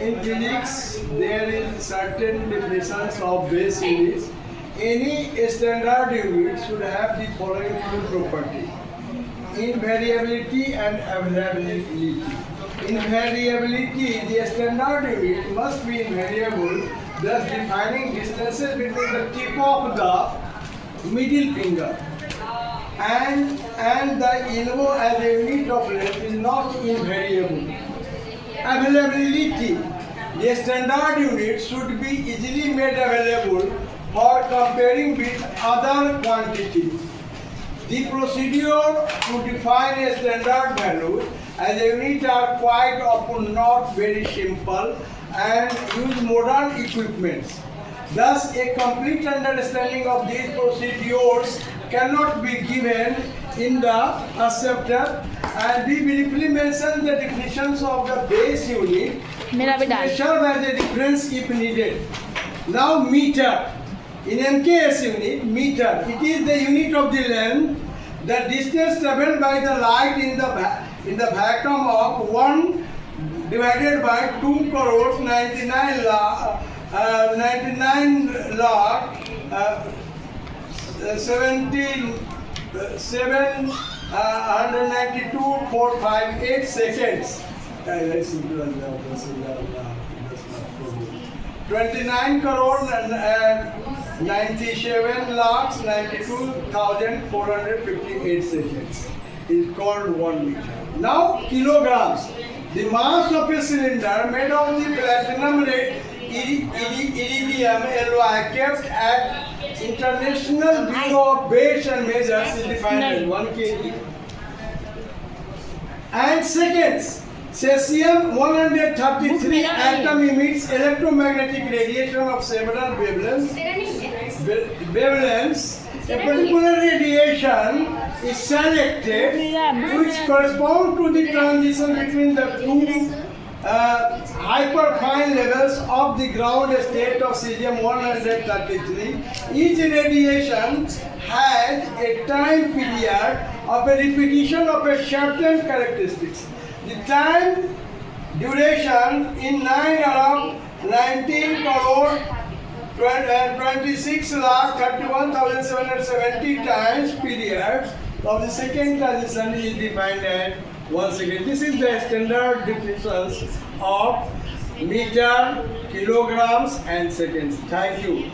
in physics there is certain definitions of base units. Any standard unit should have the following two property: invariability and availability. Invariability, the standard unit must be invariable, thus defining distances between the tip of the middle finger and the elbow as a unit of length is not invariable. Availability, the standard unit should be easily made available for comparing with other quantities. The procedure to define a standard value as a unit are quite often not very simple and use modern equipments. Thus, a complete understanding of these procedures cannot be given in the acceptor, and we briefly mention the definitions of the base unit, which may serve as a reference if needed. Now, meter. In MKS unit, meter, it is the unit of the length, the distance traveled by the light in the vacuum of 1 divided by 2 crores 99 lakh 792,458 seconds. 29 crore 97 lakhs 92,458 seconds is called 1 meter. Now, kilograms. The mass of a cylinder made of the platinum iridium alloy kept at International Bureau of Weights and Measures is defined as 1 kg. And seconds. Cesium 133 atom emits electromagnetic radiation of several wavelengths. A particular radiation is selected which corresponds to the transition between the two hyperfine levels of the ground state of cesium 133. Each radiation has a time period of a repetition of a certain characteristics. The time duration in 9 around 19 crore 26 lakh 31,770 times periods of the second transition is defined as 1 second. This is the standard definitions of meter, kilograms and seconds. Thank you.